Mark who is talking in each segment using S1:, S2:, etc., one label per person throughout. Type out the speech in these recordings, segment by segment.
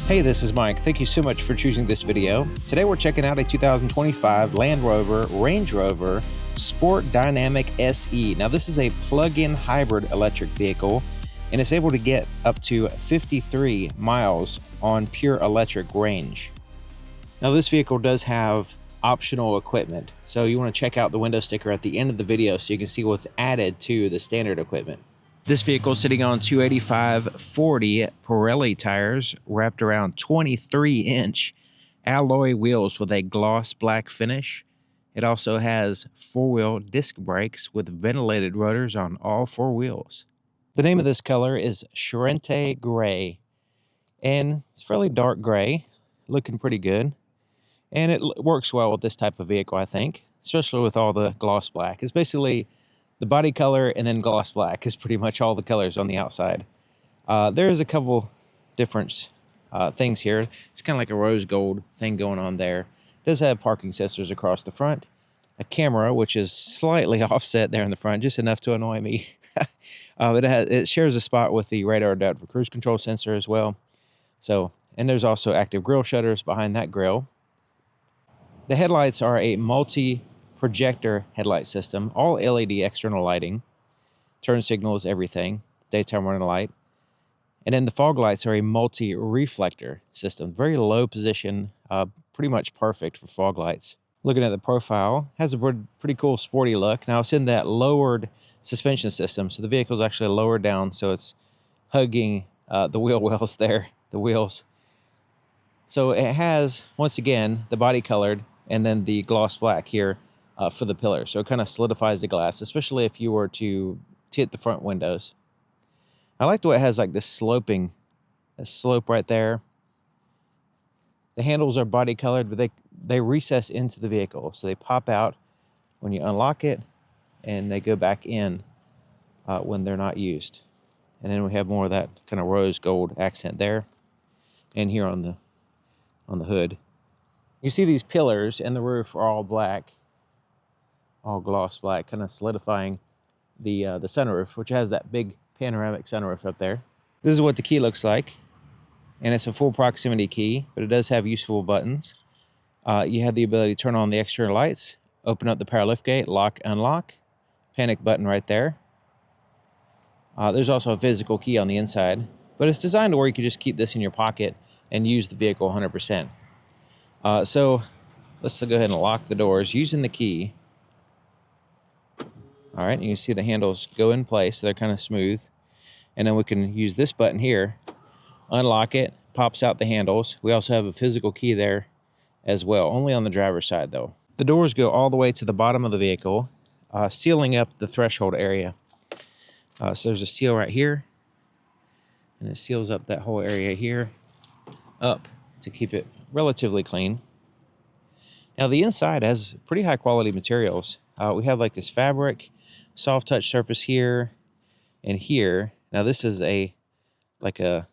S1: Hey, this is Mike. Thank you so much for choosing this video. Today we're checking out a 2025 Land Rover Range Rover Sport Dynamic SE. Now this is a plug-in hybrid electric vehicle and it's able to get up to 53 miles on pure electric range. Now this vehicle does have optional equipment, so you want to check out the window sticker at the end of the video so you can see what's added to the standard equipment. This vehicle is sitting on 285/40 Pirelli tires wrapped around 23-inch alloy wheels with a gloss black finish. It also has four-wheel disc brakes with ventilated rotors on all four wheels. The name of this color is Charente Grey, and it's fairly dark gray, looking pretty good. And it works well with this type of vehicle, I think, especially with all the gloss black. It's basically the body color and then gloss black is pretty much all the colors on the outside. There's a couple different things here. It's kind of like a rose gold thing going on there. It does have parking sensors across the front, a camera which is slightly offset there in the front, just enough to annoy me. It shares a spot with the radar adaptive cruise control sensor as well. So, and there's also active grille shutters behind that grille. The headlights are a multi-projector headlight system, all LED external lighting, turn signals, everything, daytime running light. And then the fog lights are a multi-reflector system, very low position, pretty much perfect for fog lights. Looking at the profile, has a pretty cool sporty look. Now it's in that lowered suspension system, so the vehicle is actually lowered down, so it's hugging the wheel wells there, the wheels. So it has, once again, the body colored and then the gloss black here for the pillar. So it kind of solidifies the glass, especially if you were to tint the front windows. I like the way it has like this slope right there. The handles are body colored, but they recess into the vehicle. So they pop out when you unlock it and they go back in when they're not used. And then we have more of that kind of rose gold accent there and here on the hood. You see these pillars and the roof are all black, all gloss black, kind of solidifying the sunroof, which has that big panoramic sunroof up there. This is what the key looks like, and it's a full proximity key, but it does have useful buttons. You have the ability to turn on the external lights, open up the power liftgate, lock, unlock, panic button right there. There's also a physical key on the inside, but it's designed to where you can just keep this in your pocket and use the vehicle 100%. So let's go ahead and lock the doors using the key. All right, and you see the handles go in place. They're kind of smooth. And then we can use this button here, unlock it, pops out the handles. We also have a physical key there as well, only on the driver's side though. The doors go all the way to the bottom of the vehicle, sealing up the threshold area. So there's a seal right here, and it seals up that whole area here up to keep it relatively clean. Now the inside has pretty high quality materials. We have like this fabric, soft touch surface here and here. Now this is kind of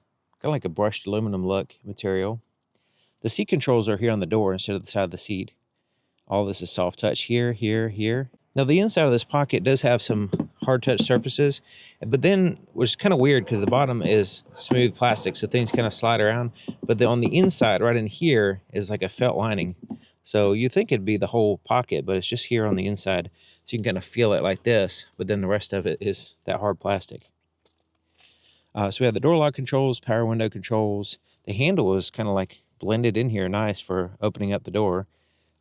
S1: like a brushed aluminum look material. The seat controls are here on the door instead of the side of the seat. All this is soft touch here, here, here. Now the inside of this pocket does have some hard touch surfaces, but then, which is kind of weird because the bottom is smooth plastic, so things kind of slide around. But on the inside, right in here, is like a felt lining. So you think it'd be the whole pocket, but it's just here on the inside. So you can kind of feel it like this, but then the rest of it is that hard plastic. So we have the door lock controls, power window controls. The handle is kind of like blended in here, nice for opening up the door.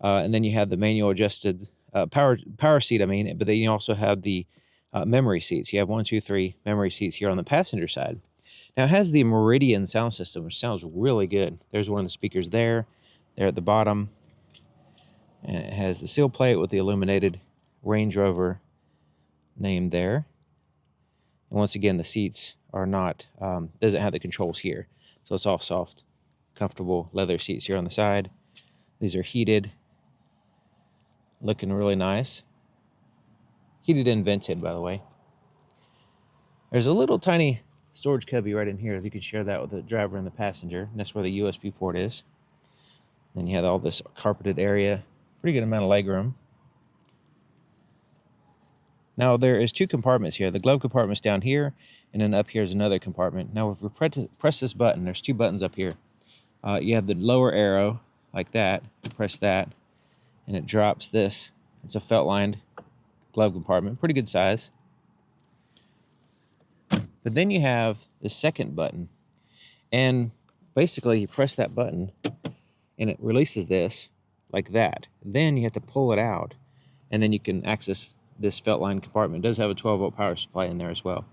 S1: And then you have the manual adjusted power seat, but then you also have the memory seats. You have 1, 2, 3 memory seats here on the passenger side. Now it has the Meridian sound system, which sounds really good. There's one of the speakers there at the bottom. And it has the seal plate with the illuminated Range Rover name there. And once again, the seats are not, doesn't have the controls here. So it's all soft, comfortable leather seats here on the side. These are heated, looking really nice. Heated and vented, by the way. There's a little tiny storage cubby right in here. You can share that with the driver and the passenger. And that's where the USB port is. Then you have all this carpeted area. Pretty good amount of legroom. Now there is 2 compartments here. The glove compartment's down here, and then up here is another compartment. Now if we press this button, there's 2 buttons up here. You have the lower arrow like that. Press that, and it drops this. It's a felt-lined glove compartment, pretty good size. But then you have the second button, and basically you press that button, and it releases this like that. Then you have to pull it out, and then you can access this felt-lined compartment. It does have a 12-volt power supply in there as well.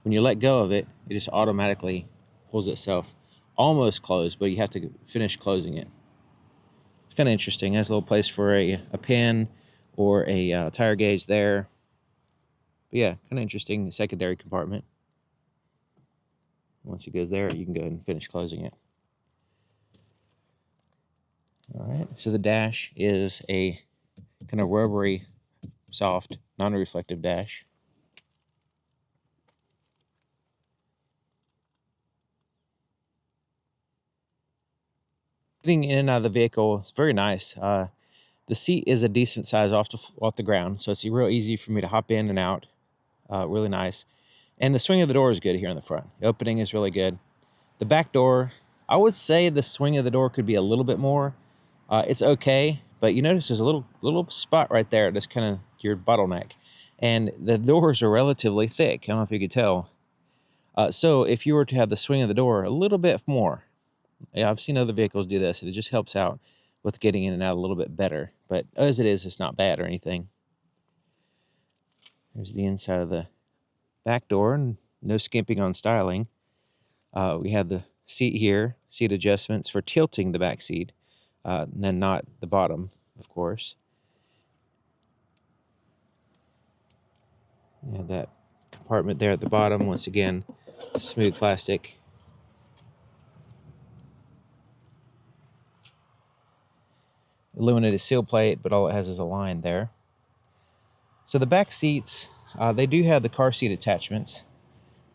S1: When you let go of it, it just automatically pulls itself almost closed, but you have to finish closing it. It's kind of interesting. It has a little place for a pin or a tire gauge there. But yeah, kind of interesting secondary compartment. Once it goes there, you can go ahead and finish closing it. All right, so the dash is a kind of rubbery, soft, non-reflective dash. Getting in and out of the vehicle is very nice. The seat is a decent size off the ground, so it's real easy for me to hop in and out. Really nice. And the swing of the door is good here in the front. The opening is really good. The back door, I would say the swing of the door could be a little bit more. It's okay, but you notice there's a little spot right there that's kind of your bottleneck. And the doors are relatively thick. I don't know if you could tell. So if you were to have the swing of the door a little bit more, yeah, I've seen other vehicles do this, and it just helps out with getting in and out a little bit better. But as it is, it's not bad or anything. There's the inside of the back door, and no skimping on styling. We have the seat here, seat adjustments for tilting the back seat, and then not the bottom, of course. You have that compartment there at the bottom. Once again, smooth plastic. Illuminated seal plate, but all it has is a line there. So the back seats, they do have the car seat attachments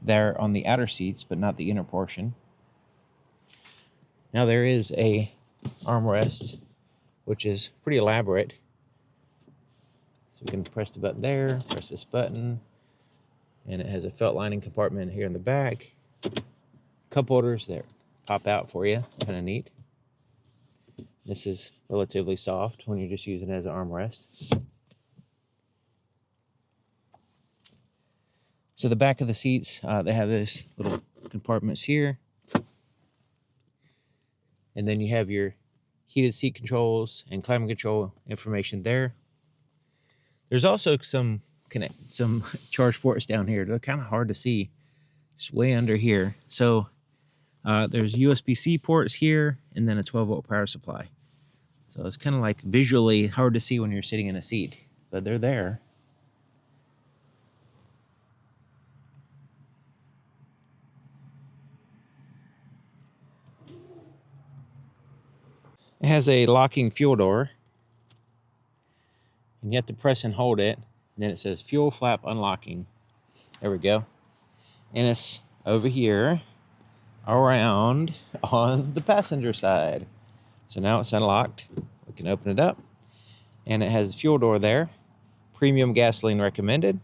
S1: there on the outer seats, but not the inner portion. Now there is a armrest, which is pretty elaborate. So we can press the button there, press this button, and it has a felt lining compartment here in the back. Cup holders there pop out for you, kind of neat. This is relatively soft when you're just using it as an armrest. So the back of the seats, they have these little compartments here. And then you have your heated seat controls and climate control information there. There's also some charge ports down here. They're kind of hard to see. It's way under here. So there's USB-C ports here, and then a 12-volt power supply. So it's kind of like visually hard to see when you're sitting in a seat, but they're there. It has a locking fuel door, and you have to press and hold it, and then it says fuel flap unlocking. There we go. And it's over here around on the passenger side. So now it's unlocked. We can open it up, and it has a fuel door there. Premium gasoline recommended.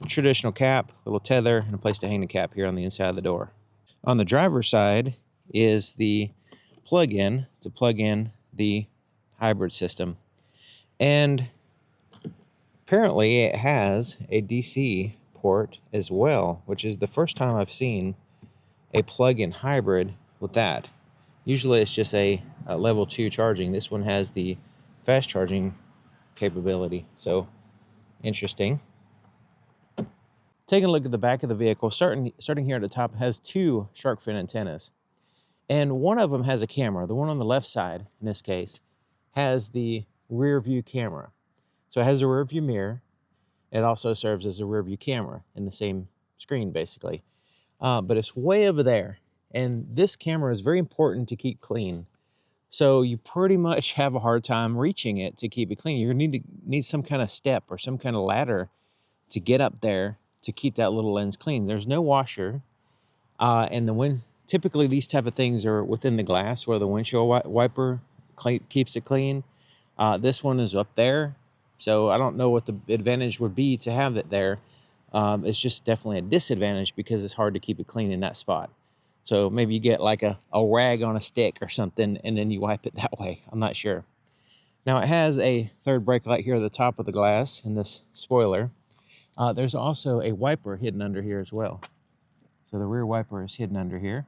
S1: A traditional cap, little tether, and a place to hang the cap here on the inside of the door. On the driver's side is the plug-in to plug in the hybrid system. And apparently it has a DC port as well, which is the first time I've seen a plug-in hybrid with that. Usually it's just a level 2 charging. This one has the fast charging capability. So interesting. Taking a look at the back of the vehicle, starting here at the top, it has 2 shark fin antennas. And one of them has a camera. The one on the left side, in this case, has the rear view camera. So it has a rear view mirror. It also serves as a rear view camera in the same screen, basically. But it's way over there. And this camera is very important to keep clean. So you pretty much have a hard time reaching it to keep it clean. You're going to need some kind of step or some kind of ladder to get up there to keep that little lens clean. There's no washer. And typically these type of things are within the glass where the windshield wiper keeps it clean. This one is up there. So I don't know what the advantage would be to have it there. It's just definitely a disadvantage because it's hard to keep it clean in that spot. So maybe you get like a rag on a stick or something, and then you wipe it that way. I'm not sure. Now it has a third brake light here at the top of the glass in this spoiler. There's also a wiper hidden under here as well. So the rear wiper is hidden under here.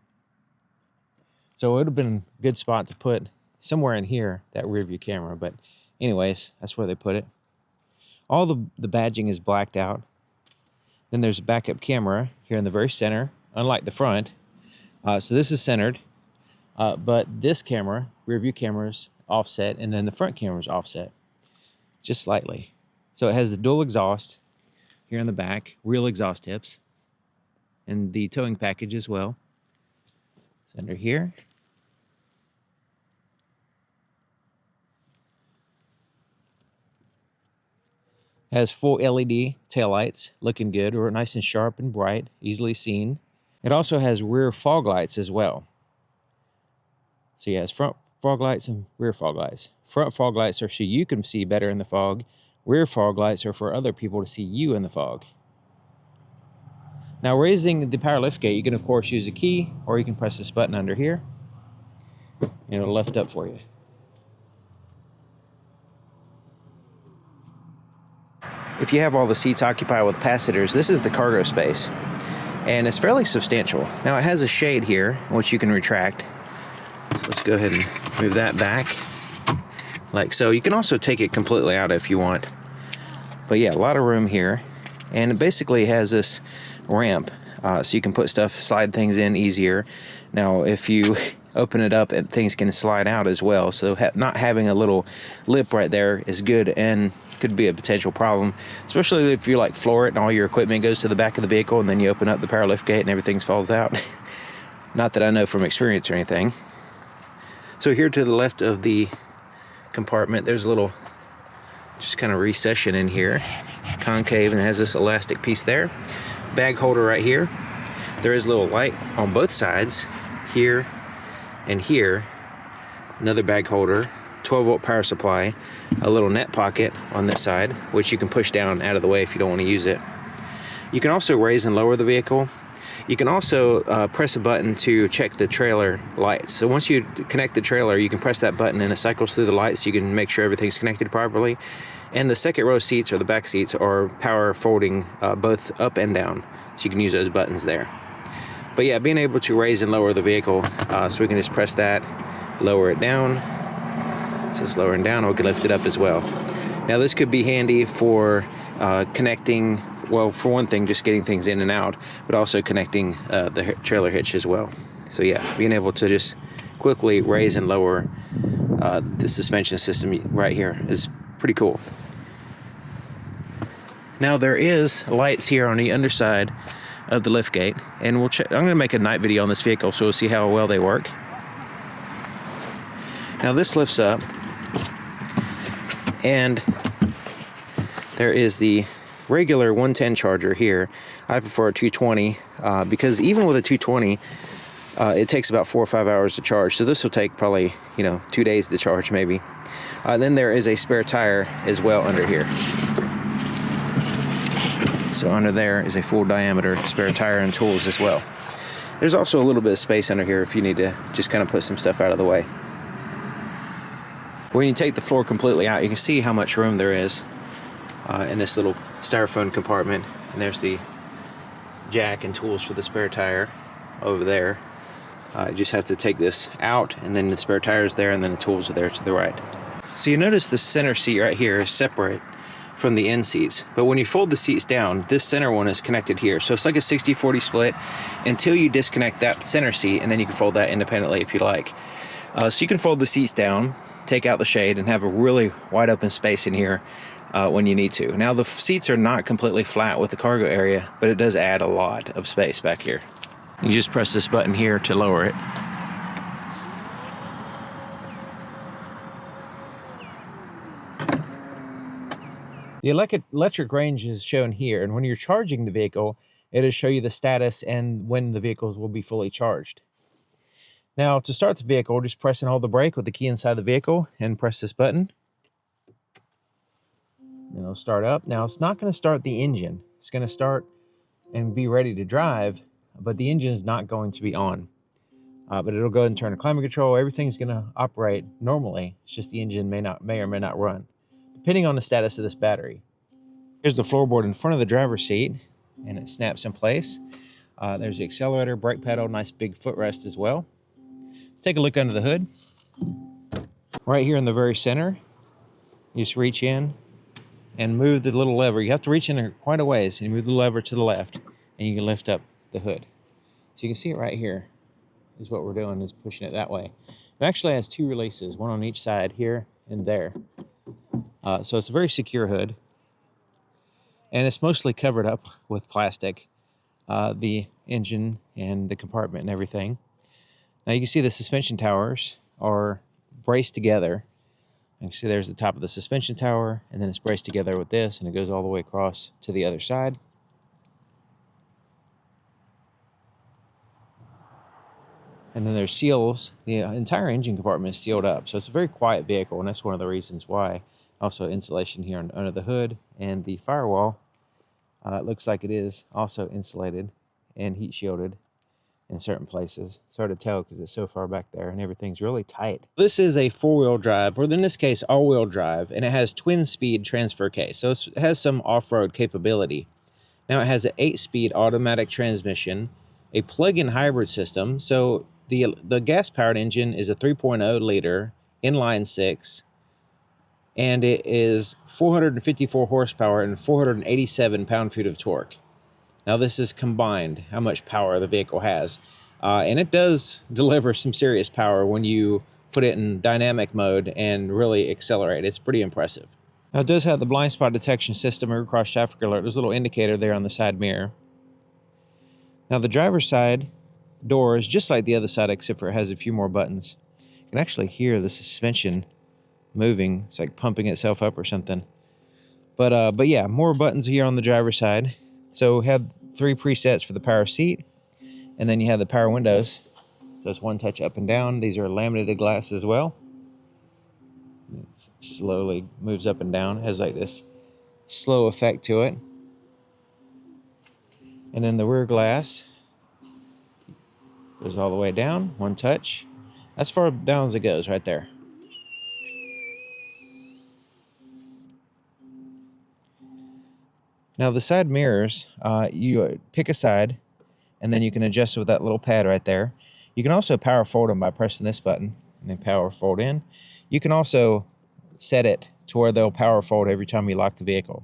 S1: So it would have been a good spot to put somewhere in here, that rear view camera. But anyways, that's where they put it. All the badging is blacked out. Then there's a backup camera here in the very center, unlike the front. So this is centered, but this camera, rear view camera, is offset, and then the front camera is offset, just slightly. So it has the dual exhaust here in the back, real exhaust tips, and the towing package as well. It's under here. Has full LED taillights, looking good, or nice and sharp and bright, easily seen. It also has rear fog lights as well. So yeah, it's front fog lights and rear fog lights. Front fog lights are so you can see better in the fog. Rear fog lights are for other people to see you in the fog. Now, raising the power lift gate, you can of course use a key, or you can press this button under here, and it'll lift up for you. If you have all the seats occupied with passengers, this is the cargo space, and it's fairly substantial. Now it has a shade here, which you can retract. So let's go ahead and move that back, like so. You can also take it completely out if you want. But yeah, a lot of room here, and it basically has this ramp, so you can put stuff, slide things in easier. Now, if you open it up, things can slide out as well. So not having a little lip right there is good, and could be a potential problem, especially if you like floor it and all your equipment goes to the back of the vehicle, and then you open up the power lift gate and everything falls out. Not that I know from experience or anything. So here to the left of the compartment, there's a little just kind of recession in here, concave, and it has this elastic piece there. Bag holder right here. There is a little light on both sides, here and here. Another bag holder, 12-volt power supply, a little net pocket on this side, which you can push down out of the way if you don't want to use it. You can also raise and lower the vehicle. You can also press a button to check the trailer lights. So once you connect the trailer, you can press that button and it cycles through the lights so you can make sure everything's connected properly. And the second row seats, or the back seats, are power folding both up and down. So you can use those buttons there. But yeah, being able to raise and lower the vehicle, so we can just press that, lower it down. So it's lowering down, or we can lift it up as well. Now this could be handy for connecting, well, for one thing, just getting things in and out, but also connecting the trailer hitch as well. So yeah, being able to just quickly raise and lower the suspension system right here is pretty cool. Now there is lights here on the underside of the liftgate, and we'll check. I'm going to make a night video on this vehicle, so we'll see how well they work. Now this lifts up, and there is the regular 110 charger here. I prefer a 220 because even with a 220, it takes about 4 or 5 hours to charge. So this will take probably 2 days to charge maybe. Then there is a spare tire as well under here. So under there is a full diameter spare tire and tools as well. There's also a little bit of space under here if you need to just kind of put some stuff out of the way. When you take the floor completely out, you can see how much room there is in this little styrofoam compartment. And there's the jack and tools for the spare tire over there. You just have to take this out, and then the spare tire is there, and then the tools are there to the right. So you notice the center seat right here is separate from the end seats, but when you fold the seats down, this center one is connected here. So it's like a 60-40 split until you disconnect that center seat, and then you can fold that independently if you like. So you can fold the seats down, take out the shade, and have a really wide open space in here when you need to. Now the seats are not completely flat with the cargo area, but it does add a lot of space back here. You just press this button here to lower it. The electric range is shown here, and when you're charging the vehicle, it'll show you the status and when the vehicles will be fully charged. Now, to start the vehicle, just press and hold the brake with the key inside the vehicle and press this button. And it'll start up. Now, it's not going to start the engine. It's going to start and be ready to drive, but the engine is not going to be on. but it'll go ahead and turn the climate control. Everything's going to operate normally. It's just the engine may or may not run, depending on the status of this battery. Here's the floorboard in front of the driver's seat, and it snaps in place. There's the accelerator, brake pedal, nice big footrest as well. Let's take a look under the hood. Right here in the very center, you just reach in and move the little lever. You have to reach in there quite a ways, and you move the lever to the left, and you can lift up the hood. So you can see it right here is what we're doing, is pushing it that way. It actually has two releases, one on each side here and there. So it's a very secure hood, and it's mostly covered up with plastic, the engine and the compartment and everything. Now you can see the suspension towers are braced together. You can see there's the top of the suspension tower, and then it's braced together with this, and it goes all the way across to the other side. And then there's seals. The entire engine compartment is sealed up, so it's a very quiet vehicle, and that's one of the reasons why. Also insulation here under the hood, and the firewall, it looks like it is also insulated and heat shielded in certain places. It's hard to tell because it's so far back there, and everything's really tight. This is a four-wheel drive, or in this case, all-wheel drive, and it has twin-speed transfer case, so it has some off-road capability. Now it has an 8-speed automatic transmission, a plug-in hybrid system, so the gas-powered engine is a 3.0 liter inline six, and it is 454 horsepower and 487 pound-feet of torque. Now this is combined, how much power the vehicle has. And it does deliver some serious power when you put it in dynamic mode and really accelerate. It's pretty impressive. Now it does have the blind spot detection system, rear cross traffic alert. There's a little indicator there on the side mirror. Now the driver's side door is just like the other side, except for it has a few more buttons. You can actually hear the suspension moving. It's like pumping itself up or something. But yeah, more buttons here on the driver's side. So we have 3 presets for the power seat, and then you have the power windows. So it's one touch up and down. These are laminated glass as well. It slowly moves up and down. It has like this slow effect to it. And then the rear glass goes all the way down, one touch. That's far down as it goes right there. Now the side mirrors, you pick a side, and then you can adjust it with that little pad right there. You can also power fold them by pressing this button, and then power fold in. You can also set it to where they'll power fold every time you lock the vehicle.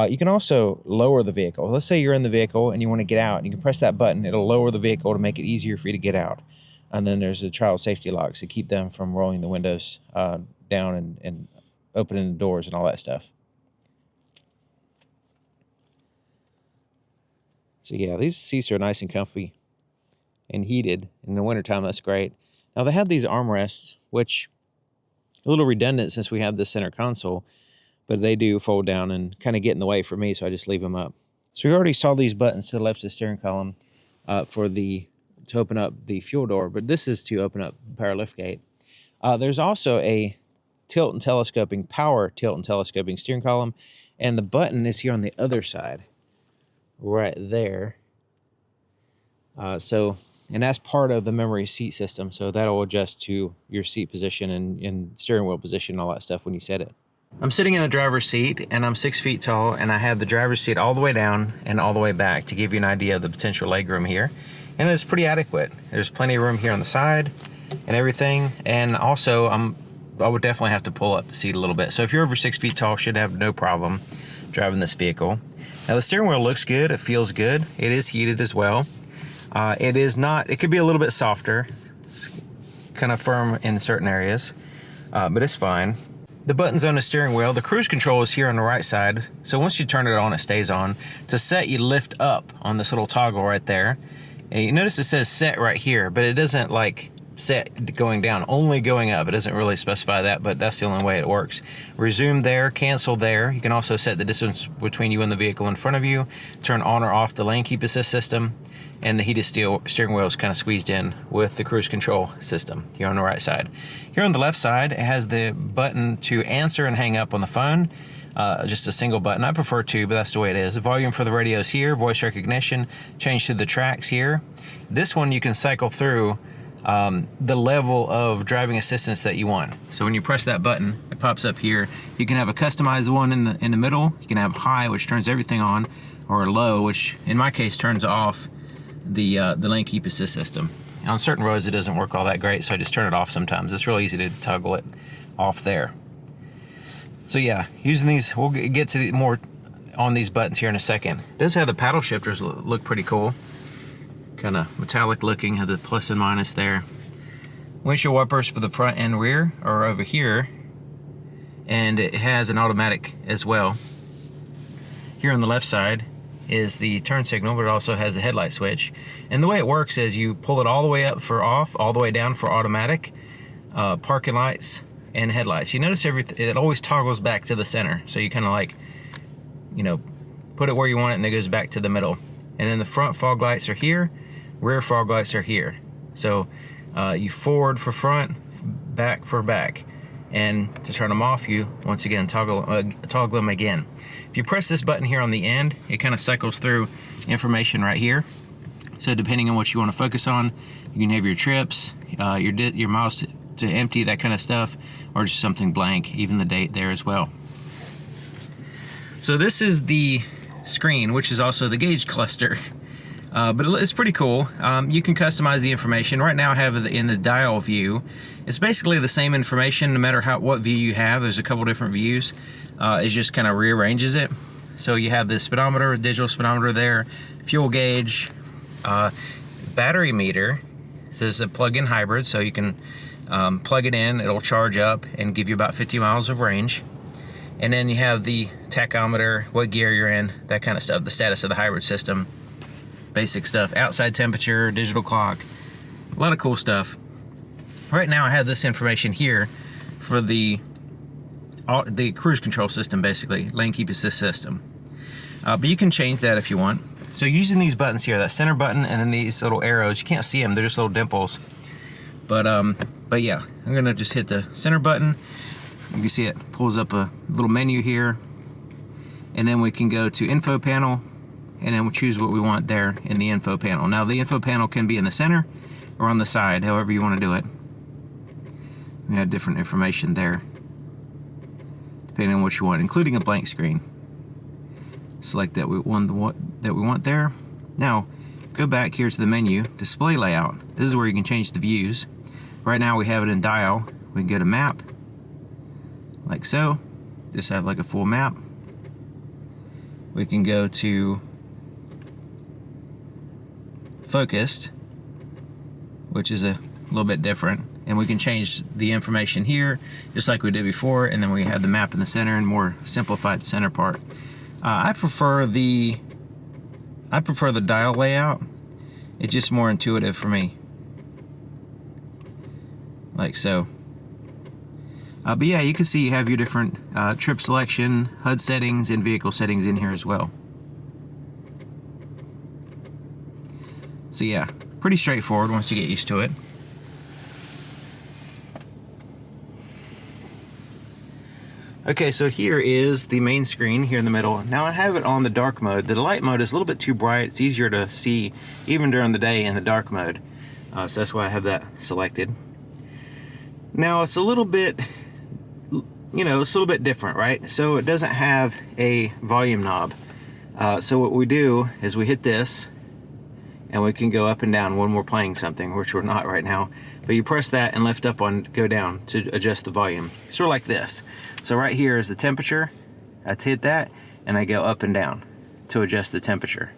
S1: You can also lower the vehicle. Let's say you're in the vehicle and you want to get out, and you can press that button. It'll lower the vehicle to make it easier for you to get out. And then there's the child safety locks to keep them from rolling the windows down and opening the doors and all that stuff. So yeah, these seats are nice and comfy and heated. In the wintertime, that's great. Now they have these armrests, which a little redundant since we have the center console, but they do fold down and kind of get in the way for me, so I just leave them up. So we already saw these buttons to the left of the steering column to open up the fuel door, but this is to open up the power liftgate. There's also a tilt and telescoping, power tilt and telescoping steering column, and the button is here on the other side, right there. And that's part of the memory seat system, so that'll adjust to your seat position and steering wheel position and all that stuff when you set it. I'm sitting in the driver's seat, and I'm 6 feet tall, and I have the driver's seat all the way down and all the way back to give you an idea of the potential leg room here. And it's pretty adequate. There's plenty of room here on the side and everything. And also, I would definitely have to pull up the seat a little bit. So if you're over 6 feet tall, should have no problem driving this vehicle. Now the steering wheel looks good. It feels good. It is heated as well. It could be a little bit softer. It's kind of firm in certain areas, but it's fine. The buttons on the steering wheel, the cruise control is here on the right side. So once you turn it on, it stays on. To set, you lift up on this little toggle right there. And you notice it says set right here, but it doesn't like set going down, only going up. It doesn't really specify that, but that's the only way it works. Resume there, cancel there. You can also set the distance between you and the vehicle in front of you, turn on or off the lane keep assist system, and the heated steering wheel is kind of squeezed in with the cruise control system here on the right side. Here on the left side, it has the button to answer and hang up on the phone. Just a single button. I prefer two, but that's the way it is. The volume for the radios here, voice recognition, change to the tracks here. This one you can cycle through the level of driving assistance that you want. So when you press that button, it pops up here. You can have a customized one in the middle. You can have high, which turns everything on, or low, which in my case turns off the lane keep assist system. On certain roads it doesn't work all that great, so I just turn it off sometimes. It's real easy to toggle it off there. So yeah, using these, we'll get to more on these buttons here in a second. It does have the paddle shifters look pretty cool. Kind of metallic looking, have the plus and minus there. Windshield wipers for the front and rear are over here, and it has an automatic as well. Here on the left side is the turn signal, but it also has a headlight switch. And the way it works is you pull it all the way up for off, all the way down for automatic, parking lights and headlights. You notice it always toggles back to the center. So you kind of like, you know, put it where you want it and it goes back to the middle. And then the front fog lights are here, rear fog lights are here. So you forward for front, back for back. And to turn them off, you once again toggle them again. If you press this button here on the end, it kind of cycles through information right here. So depending on what you want to focus on, you can have your trips, your miles to empty, that kind of stuff, or just something blank, even the date there as well. So this is the screen, which is also the gauge cluster. But it's pretty cool. You can customize the information. Right now I have it in the dial view. It's basically the same information no matter what view you have. There's a couple different views. It just kind of rearranges it. So you have the speedometer, digital speedometer there, fuel gauge, battery meter. This is a plug-in hybrid, so you can plug it in, it'll charge up and give you about 50 miles of range. And then you have the tachometer, what gear you're in, that kind of stuff, the status of the hybrid system. Basic stuff, outside temperature, digital clock, a lot of cool stuff. Right now I have this information here for the cruise control system, basically, lane keep assist system. But you can change that if you want. So using these buttons here, that center button and then these little arrows, you can't see them, they're just little dimples. But yeah, I'm gonna just hit the center button. You can see it pulls up a little menu here. And then we can go to info panel, and then we'll choose what we want there in the info panel. Now the info panel can be in the center or on the side, however you want to do it. We have different information there, depending on what you want, including a blank screen. Select that we want there. Now, go back here to the menu, display layout. This is where you can change the views. Right now we have it in dial. We can go to map, like so. Just have like a full map. We can go to focused, which is a little bit different, and we can change the information here just like we did before, and then we have the map in the center and more simplified center part. I prefer the dial layout. It's just more intuitive for me, like so. But yeah, you can see you have your different trip selection, HUD settings, and vehicle settings in here as well. So yeah, pretty straightforward once you get used to it. Okay, so here is the main screen here in the middle. Now I have it on the dark mode. The light mode is a little bit too bright. It's easier to see even during the day in the dark mode. So that's why I have that selected. Now it's a little bit, it's a little bit different, right? So it doesn't have a volume knob. So what we do is we hit this, and we can go up and down when we're playing something, which we're not right now. But you press that and lift up on go down to adjust the volume. Sort of like this. So right here is the temperature. I hit that and I go up and down to adjust the temperature.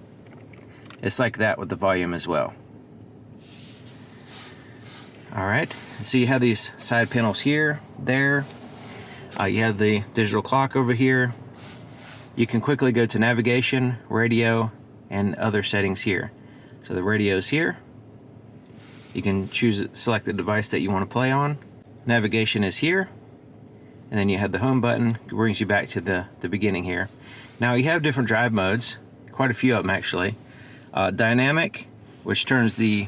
S1: It's like that with the volume as well. Alright, so you have these side panels here, there. You have the digital clock over here. You can quickly go to navigation, radio, and other settings here. So the radio's here. You can select the device that you want to play on. Navigation is here. And then you have the home button, brings you back to the beginning here. Now you have different drive modes, quite a few of them actually. Dynamic, which turns the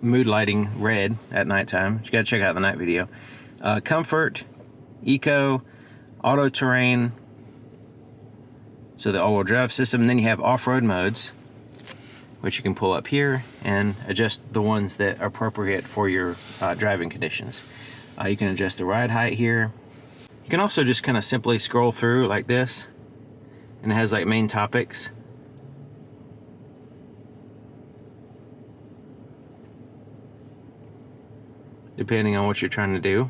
S1: mood lighting red at nighttime. You gotta check out the night video. Comfort, Eco, Auto Terrain, so the all-wheel drive system. And then you have off-road modes. which you can pull up here and adjust the ones that are appropriate for your driving conditions. You can adjust the ride height here. You can also just kind of simply scroll through like this, and it has like main topics. Depending on what you're trying to do.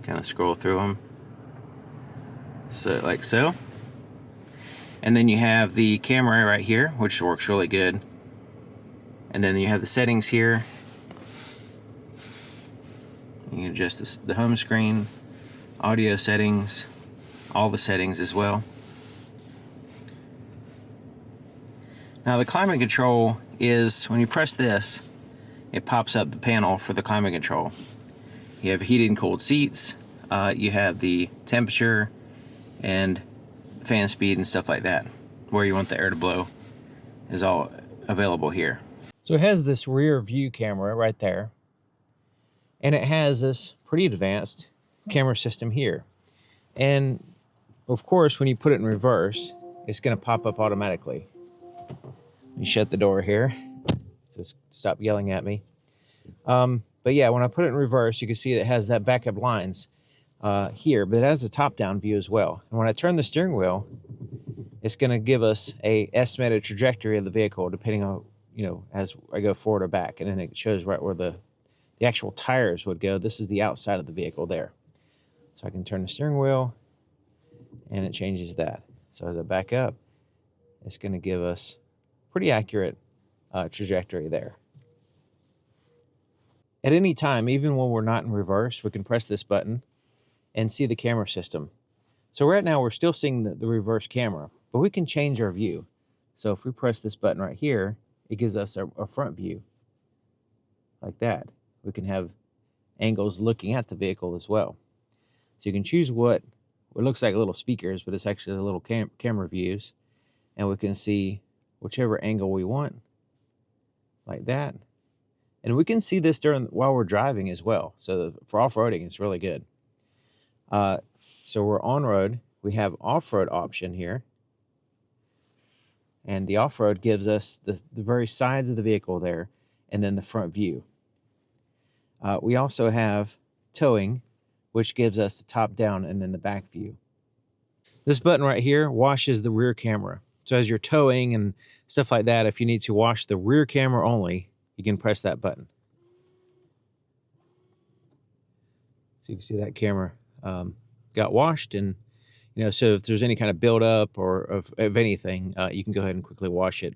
S1: Kind of scroll through them. So like so. And then you have the camera right here, which works really good. And then you have the settings here. You can adjust the home screen, audio settings, all the settings as well. Now the climate control is, when you press this, it pops up the panel for the climate control. You have heated and cooled seats, you have the temperature and fan speed and stuff like that. Where you want the air to blow is all available here. So it has this rear view camera right there, and it has this pretty advanced camera system here. And of course, when you put it in reverse, it's going to pop up automatically. You shut the door here. Just stop yelling at me. But yeah, when I put it in reverse, you can see it has that backup lines here, but it has a top-down view as well. And when I turn the steering wheel, it's going to give us a estimated trajectory of the vehicle, depending on, you know, as I go forward or back. And then it shows right where the actual tires would go. This is the outside of the vehicle there. So I can turn the steering wheel, and it changes that. So as I back up, it's going to give us pretty accurate trajectory there. At any time, even when we're not in reverse, we can press this button and see the camera system. So right now we're still seeing the reverse camera, but we can change our view. So if we press this button right here, it gives us a front view like that. We can have angles looking at the vehicle as well. So you can choose what looks like little speakers, but it's actually the little camera views. And we can see whichever angle we want, like that. And we can see this while we're driving as well. So for off-roading, it's really good. So we're on-road. We have off-road option here. And the off-road gives us the very sides of the vehicle there, and then the front view. We also have towing, which gives us the top-down and then the back view. This button right here washes the rear camera. So as you're towing and stuff like that, if you need to wash the rear camera only, you can press that button. So you can see that camera got washed, and you know, so if there's any kind of buildup or of anything, you can go ahead and quickly wash it.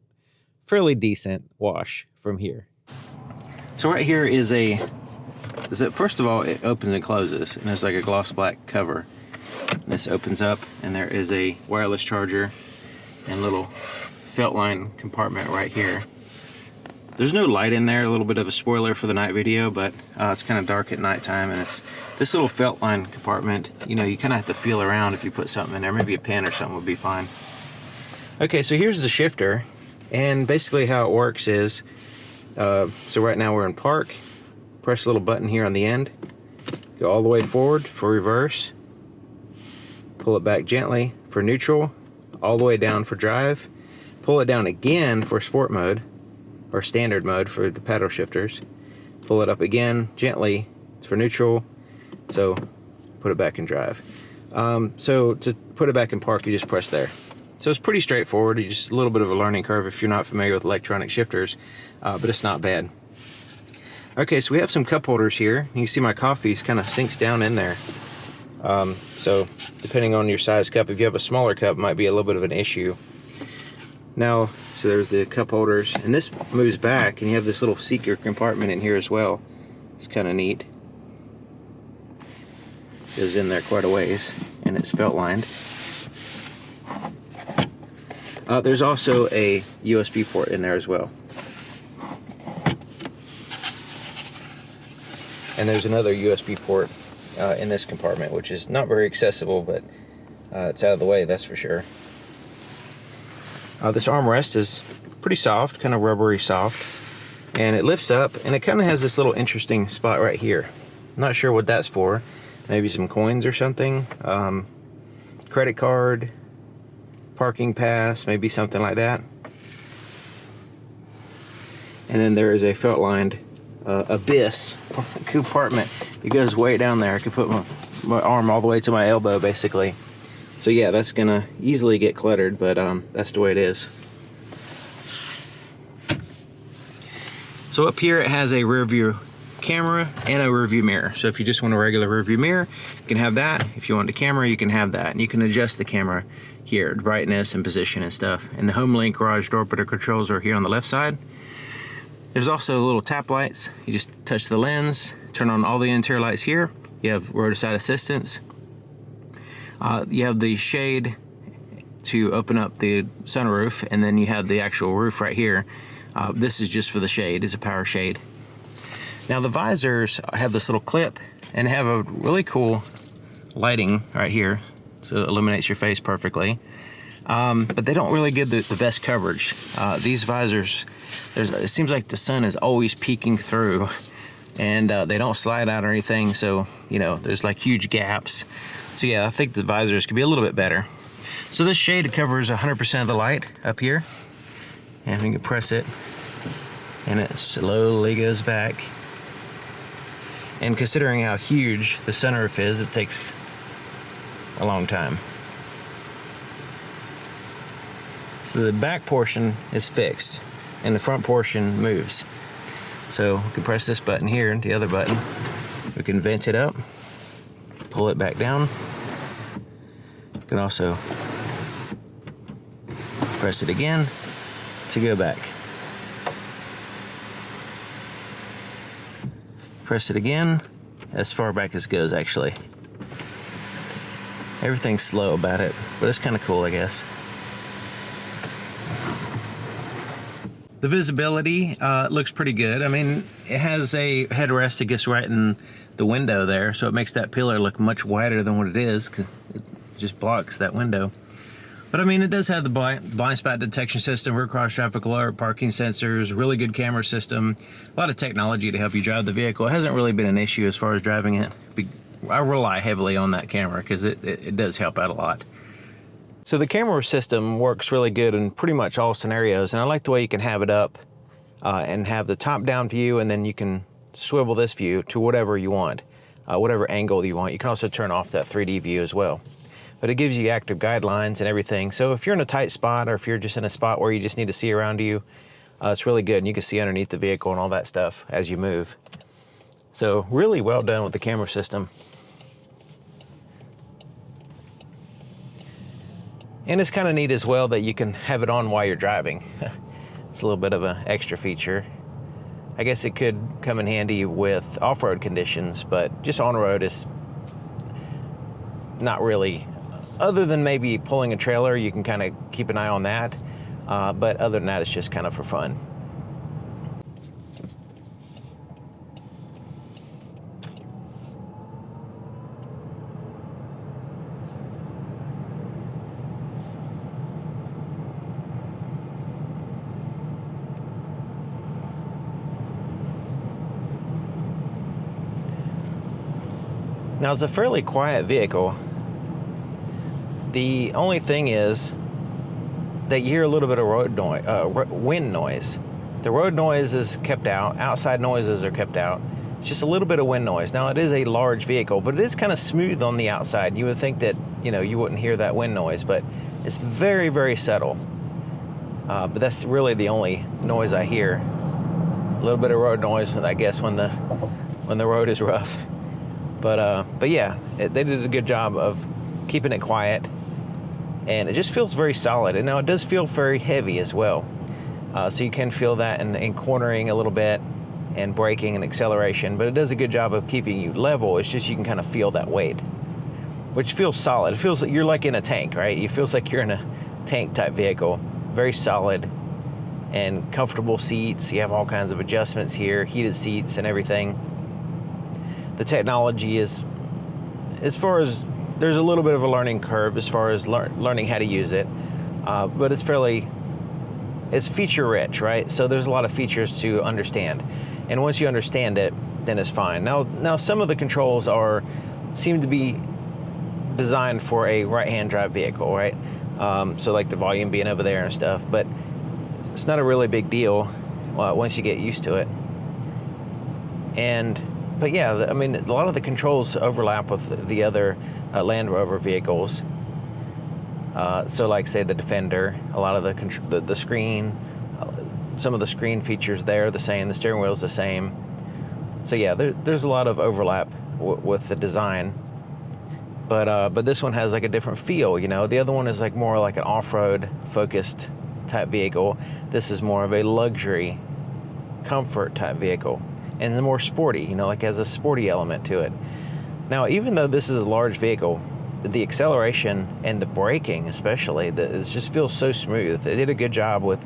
S1: Fairly decent wash from here. So right here is first of all, it opens and closes, and there's like a gloss black cover. And this opens up, and there is a wireless charger and little felt line compartment right here. There's no light in there, a little bit of a spoiler for the night video, but it's kind of dark at nighttime, and it's this little felt line compartment. You know, you kind of have to feel around if you put something in there. Maybe a pen or something would be fine. Okay, so here's the shifter, and basically how it works is, so right now we're in park. Press a little button here on the end, go all the way forward for reverse, pull it back gently for neutral, all the way down for drive, pull it down again for sport mode, or standard mode for the paddle shifters, pull it up again gently for neutral, so put it back in drive. So to put it back in park, you just press there. So it's pretty straightforward. You just a little bit of a learning curve if you're not familiar with electronic shifters, but it's not bad. Okay, so we have some cup holders here. You can see my coffee kind of sinks down in there. So depending on your size cup, if you have a smaller cup, it might be a little bit of an issue. Now, so there's the cup holders, and this moves back, and you have this little seeker compartment in here as well. It's kind of neat. Goes in there quite a ways, and it's felt lined. There's also a USB port in there as well. And there's another USB port in this compartment, which is not very accessible, but it's out of the way, that's for sure. This armrest is pretty soft, kind of rubbery soft, and it lifts up, and it kind of has this little interesting spot right here. Not sure what that's for. Maybe some coins or something. Credit card, parking pass, maybe something like that. And then there is a felt lined abyss compartment. It goes way down there. I could put my arm all the way to my elbow basically. So yeah, that's gonna easily get cluttered, but that's the way it is. So up here it has a rear view camera and a rear view mirror. So if you just want a regular rear view mirror, you can have that. If you want a camera, you can have that. And you can adjust the camera here, brightness and position and stuff. And the home link garage door opener controls are here on the left side. There's also little tap lights. You just touch the lens, turn on all the interior lights here. You have roadside assistance. You have the shade to open up the sunroof, and then you have the actual roof right here. This is just for the shade, it's a power shade. Now the visors have this little clip and have a really cool lighting right here, so it illuminates your face perfectly. But they don't really give the best coverage. These visors, it seems like the sun is always peeking through, and they don't slide out or anything, so you know, there's like huge gaps. So yeah, I think the visors could be a little bit better. So this shade covers 100% of the light up here, and you can press it and it slowly goes back. And considering how huge the sunroof is, it takes a long time. So the back portion is fixed and the front portion moves. So we can press this button here and the other button. We can vent it up, pull it back down. You can also press it again to go back. Press it again, as far back as it goes actually. Everything's slow about it, but it's kind of cool, I guess. The visibility looks pretty good. I mean, it has a headrest that gets right in the window there, so it makes that pillar look much wider than what it is, because it just blocks that window. But I mean, it does have the blind spot detection system, rear cross traffic alert, parking sensors, really good camera system, a lot of technology to help you drive the vehicle. It hasn't really been an issue as far as driving it. I rely heavily on that camera because it does help out a lot. So the camera system works really good in pretty much all scenarios, and I like the way you can have it up and have the top-down view, and then you can swivel this view to whatever you want, whatever angle you want. You can also turn off that 3D view as well. But it gives you active guidelines and everything. So if you're in a tight spot, or if you're just in a spot where you just need to see around you, it's really good. And you can see underneath the vehicle and all that stuff as you move. So really well done with the camera system. And it's kind of neat as well that you can have it on while you're driving. It's a little bit of an extra feature. I guess it could come in handy with off-road conditions, but just on-road is not really. Other than maybe pulling a trailer, you can kind of keep an eye on that. But other than that, it's just kind of for fun. Now, it's a fairly quiet vehicle. The only thing is that you hear a little bit of road noise, wind noise. The road noise is kept out. Outside noises are kept out. It's just a little bit of wind noise. Now, it is a large vehicle, but it is kind of smooth on the outside. You would think that, you know, you wouldn't hear that wind noise, but it's very, very subtle. But that's really the only noise I hear. A little bit of road noise, I guess, when the road is rough. But yeah, they did a good job of keeping it quiet, and it just feels very solid. And now it does feel very heavy as well. So you can feel that in cornering a little bit and braking and acceleration, but it does a good job of keeping you level. It's just you can kind of feel that weight, which feels solid. It feels like you're like in a tank, right? It feels like you're in a tank type vehicle. Very solid and comfortable seats. You have all kinds of adjustments here, heated seats and everything. The technology is, as far as, there's a little bit of a learning curve as far as learning how to use it, but it's feature rich, right? So there's a lot of features to understand, and once you understand it, then it's fine. Now some of the controls seem to be designed for a right-hand drive vehicle, right? So like the volume being over there and stuff, but it's not a really big deal. once you get used to it. But yeah, I mean, a lot of the controls overlap with the other Land Rover vehicles. So like, say, the Defender, a lot of the screen, some of the screen features there are the same, the steering wheel is the same. So yeah, there's a lot of overlap with the design. But this one has like a different feel, you know. The other one is like more like an off-road focused type vehicle. This is more of a luxury, comfort type vehicle, and more sporty, you know, like has a sporty element to it. Now, even though this is a large vehicle, the acceleration and the braking especially, it just feels so smooth. They did a good job with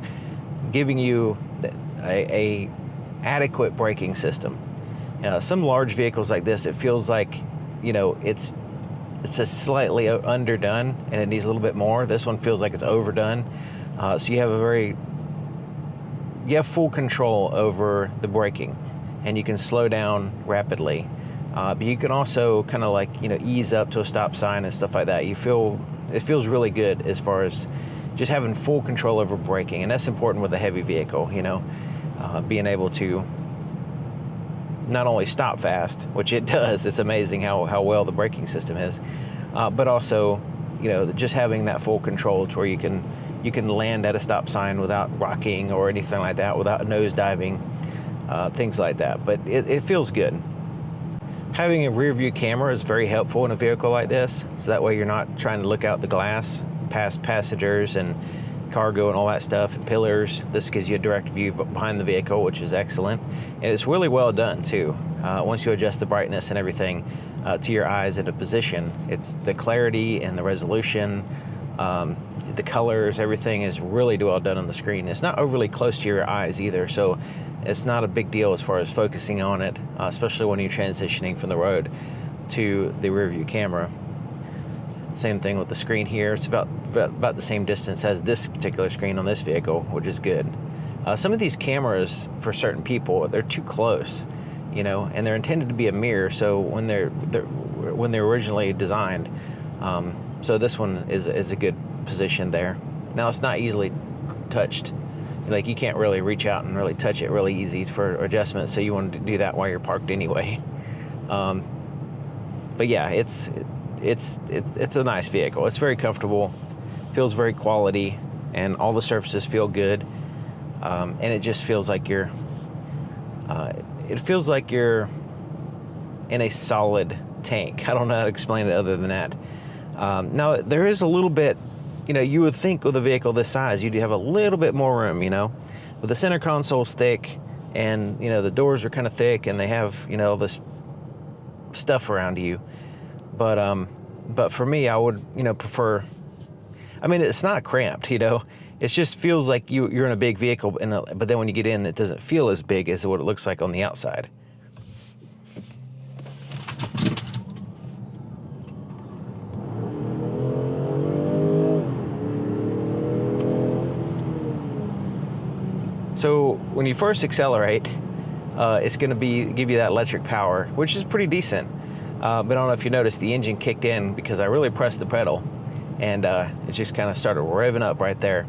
S1: giving you a adequate braking system. Some large vehicles like this, it feels like, you know, it's a slightly underdone and it needs a little bit more. This one feels like it's overdone. So you have full control over the braking, and you can slow down rapidly. But you can also kind of like, you know, ease up to a stop sign and stuff like that. It feels really good as far as just having full control over braking, and that's important with a heavy vehicle, you know, being able to not only stop fast, which it does, it's amazing how well the braking system is, but also, you know, just having that full control to where you can land at a stop sign without rocking or anything like that, without nose diving, things like that. But it feels good. Having a rear view camera is very helpful in a vehicle like this, so that way you're not trying to look out the glass past passengers and cargo and all that stuff and pillars. This gives you a direct view behind the vehicle, which is excellent, and it's really well done too. Once you adjust the brightness and everything to your eyes in a position, it's the clarity and the resolution, the colors, everything is really well done on the screen. It's not overly close to your eyes either, so it's not a big deal as far as focusing on it, especially when you're transitioning from the road to the rear view camera. Same thing with the screen here. It's about the same distance as this particular screen on this vehicle, which is good. Some of these cameras, for certain people, they're too close, you know, and they're intended to be a mirror. So when they're originally designed, so this one is a good position there. Now, it's not easily touched. Like, you can't really reach out and really touch it really easy for adjustments, so you want to do that while you're parked anyway. But yeah, it's a nice vehicle. It's very comfortable, feels very quality, and all the surfaces feel good. And it just feels like you're in a solid tank. I don't know how to explain it other than that. Now, there is a little bit, you know, you would think with a vehicle this size, you'd have a little bit more room, you know, but the center console's thick, and, you know, the doors are kind of thick, and they have, you know, this stuff around you. But for me, I would, you know, prefer, I mean, it's not cramped, you know, it just feels like you're in a big vehicle, but then when you get in, it doesn't feel as big as what it looks like on the outside. So when you first accelerate, it's going to give you that electric power, which is pretty decent. But I don't know if you noticed, the engine kicked in because I really pressed the pedal, and it just kind of started revving up right there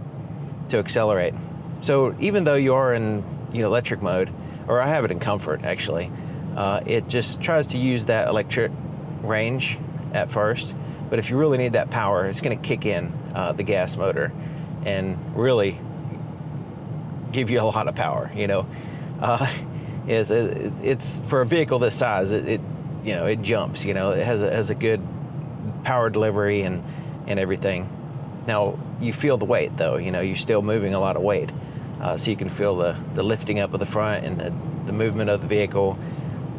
S1: to accelerate. So even though you are in, you know, electric mode, or I have it in comfort actually, it just tries to use that electric range at first. But if you really need that power, it's going to kick in the gas motor and really give you a lot of power, you know. It's for a vehicle this size, it you know, it jumps, you know, it has a good power delivery and everything. Now, you feel the weight though, you know, you're still moving a lot of weight, so you can feel the lifting up of the front and the movement of the vehicle.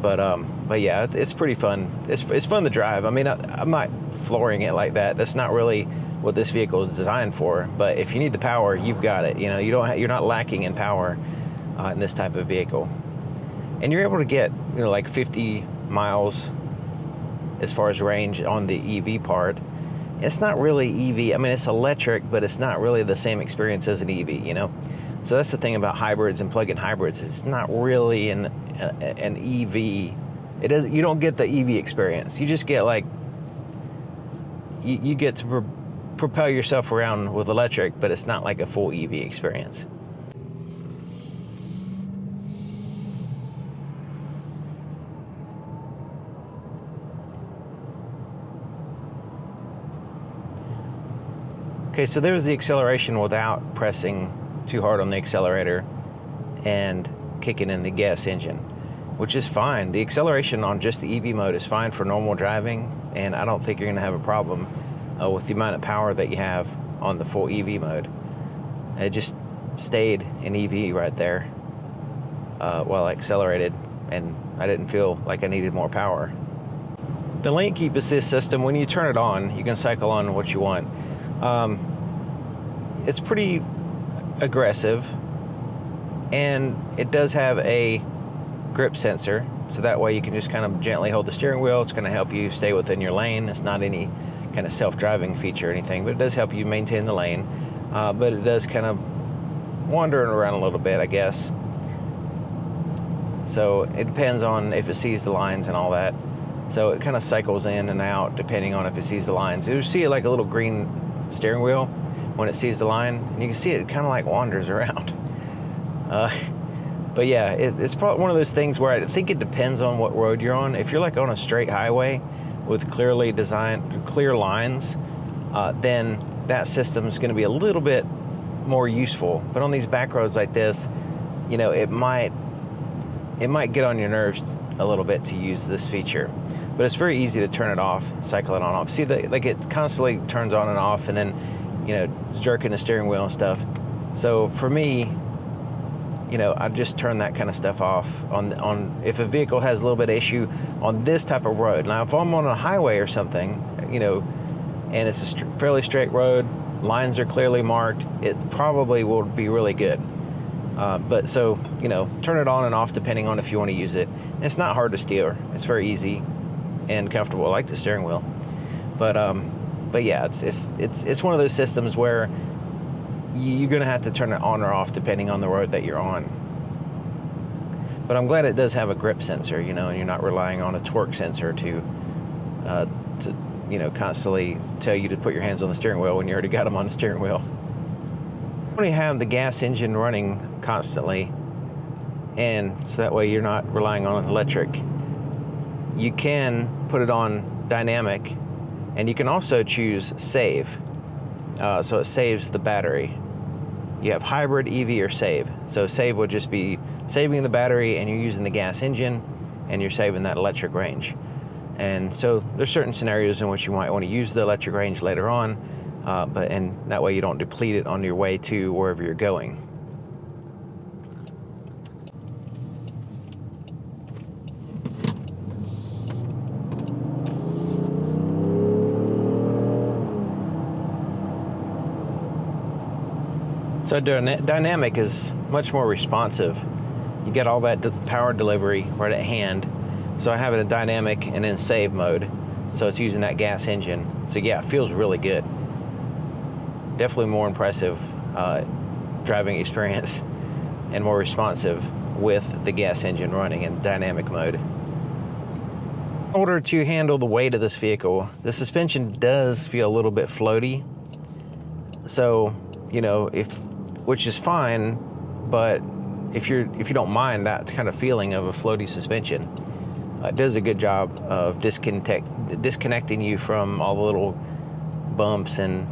S1: But yeah, it's pretty fun. It's fun to drive. I mean, I'm not flooring it like that. That's not really what this vehicle is designed for. But if you need the power, you've got it. You know, you're not lacking in power in this type of vehicle, and you're able to get, you know, like 50 miles as far as range on the EV part. It's not really EV. I mean, it's electric, but it's not really the same experience as an EV, you know. So that's the thing about hybrids and plug-in hybrids. It's not really an EV. You don't get the EV experience. You just get like you get to propel yourself around with electric, but it's not like a full EV experience. Okay, so there's the acceleration without pressing too hard on the accelerator and kicking in the gas engine, which is fine. The acceleration on just the EV mode is fine for normal driving, and I don't think you're gonna have a problem with the amount of power that you have on the full EV mode. It just stayed in EV right there while I accelerated, and I didn't feel like I needed more power. The lane keep assist system, when you turn it on, you can cycle on what you want. It's pretty aggressive, and it does have a grip sensor, so that way you can just kind of gently hold the steering wheel. It's going to help you stay within your lane. It's not any kind of self-driving feature or anything, but it does help you maintain the lane. But it does kind of wander around a little bit, I guess. So it depends on if it sees the lines and all that. So it kind of cycles in and out depending on if it sees the lines. You see it like a little green steering wheel when it sees the line, and you can see it kind of like wanders around. But yeah, it's probably one of those things where I think it depends on what road you're on. If you're like on a straight highway with clearly designed, clear lines, then that system is going to be a little bit more useful. But on these back roads like this, you know, it might get on your nerves a little bit to use this feature. But it's very easy to turn it off, cycle it on off. See, like it constantly turns on and off, and then, you know, it's jerking the steering wheel and stuff. So for me, you know, I just turn that kind of stuff off on if a vehicle has a little bit of issue on this type of road. Now, if I'm on a highway or something, you know, and it's a fairly straight road, lines are clearly marked, it probably will be really good. But so, you know, turn it on and off depending on if you want to use it. And it's not hard to steer. It's very easy and comfortable. I like the steering wheel. But yeah, it's one of those systems where you're going to have to turn it on or off depending on the road that you're on. But I'm glad it does have a grip sensor, you know, and you're not relying on a torque sensor to you know, constantly tell you to put your hands on the steering wheel when you already got them on the steering wheel. When you have the gas engine running constantly, and so that way you're not relying on electric, you can put it on dynamic, and you can also choose save. So it saves the battery. You have hybrid, EV, or save. So save would just be saving the battery, and you're using the gas engine, and you're saving that electric range. And so there's certain scenarios in which you might want to use the electric range later on, and that way you don't deplete it on your way to wherever you're going. So dynamic is much more responsive. You get all that power delivery right at hand. So I have it in dynamic and in save mode. So it's using that gas engine. So yeah, it feels really good. Definitely more impressive driving experience and more responsive with the gas engine running in dynamic mode. In order to handle the weight of this vehicle, the suspension does feel a little bit floaty. So, you know, which is fine, but if you don't mind that kind of feeling of a floaty suspension, it does a good job of disconnecting you from all the little bumps and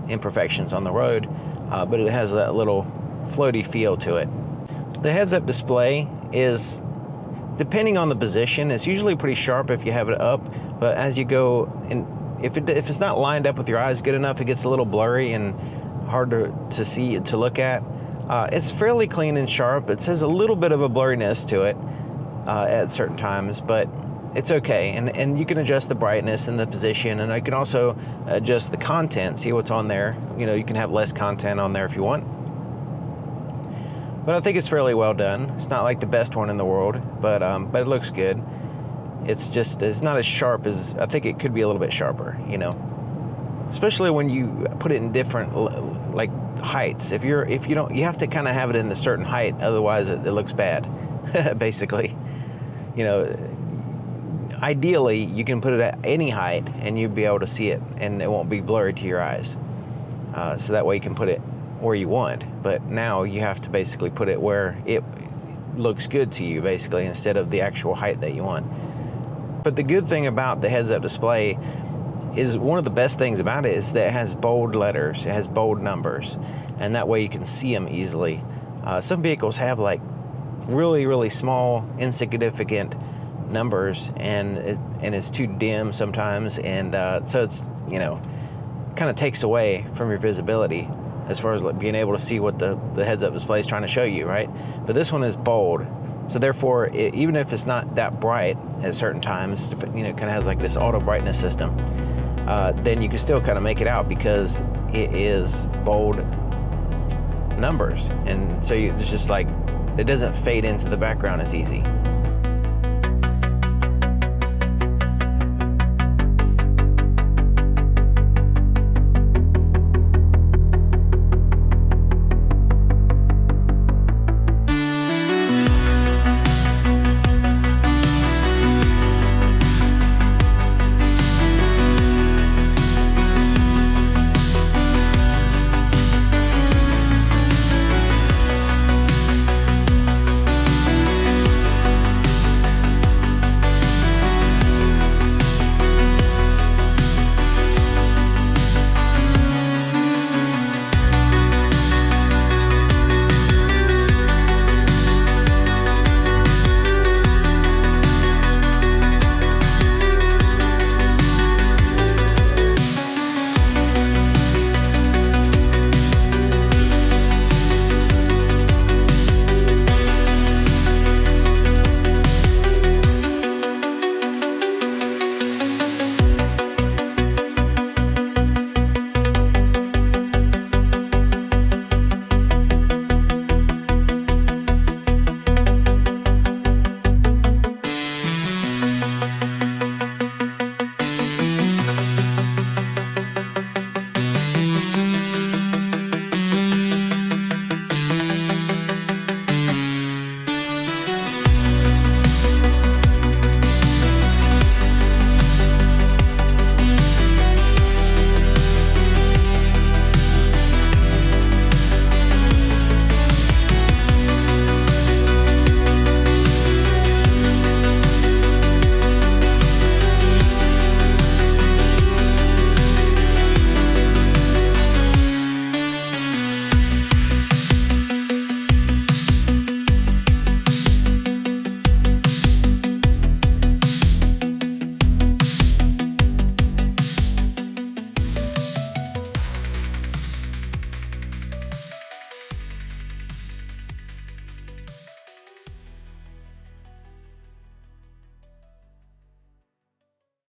S1: imperfections on the road, but it has that little floaty feel to it. The heads-up display is, depending on the position, it's usually pretty sharp if you have it up, but as you go, and if it's not lined up with your eyes good enough, it gets a little blurry and hard to see, to look at. It's fairly clean and sharp. It has a little bit of a blurriness to it at certain times, but it's okay. And you can adjust the brightness and the position, and I can also adjust the content, see what's on there. You know, you can have less content on there if you want. But I think it's fairly well done. It's not like the best one in the world, but it looks good. It's not as sharp as, I think it could be a little bit sharper, you know. Especially when you put it in different like heights. If you don't, you have to kind of have it in a certain height, otherwise it looks bad. Basically, you know, ideally you can put it at any height and you'll be able to see it, and it won't be blurry to your eyes. So that way you can put it where you want. But now you have to basically put it where it looks good to you, basically, instead of the actual height that you want. But the good thing about the heads-up display is one of the best things about it is that it has bold letters, it has bold numbers, and that way you can see them easily. Some vehicles have like really small, insignificant numbers, and it's too dim sometimes, and so it's, you know, kind of takes away from your visibility as far as like being able to see what the heads-up display is trying to show you, right? But this one is bold, so therefore, even if it's not that bright at certain times, you know, it kind of has like this auto brightness system, then you can still kind of make it out because it is bold numbers, and so it's just like it doesn't fade into the background as easy.